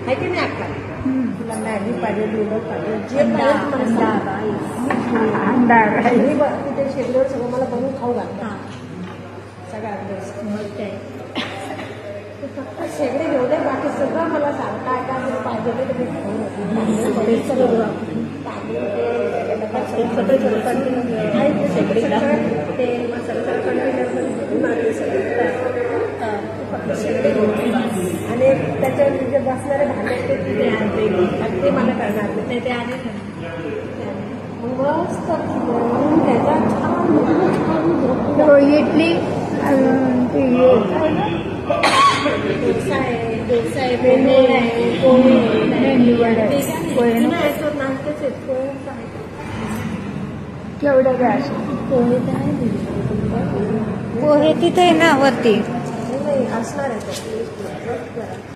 आहे की नाही अक्का? तुला मॅगी पाहिजे, नूडल्स पाहिजे, जे पाहिजे तिथे शेगडीवर सगळं मला बनवून खाऊ घालतात सगळ्यात बेस्ट. मग काय तू फक्त शेगडी घेऊ दे, बाकी सगळं मला सांग काय काय तुला पाहिजे ते तुम्ही खाऊन सगळं तेल मसाला कंटेनरमध्ये आणि त्याच्यावर जे बसणारे भांडे ते आणते आणि ते मला करणार नाही ते आहे मस्त त्याचा इडली डोसा आहे मेनू आहे पोहे नाश्तेच आहेत केवढं गॅस पोहे तर आहे पोहे तिथे आहे ना वरती असणार आहे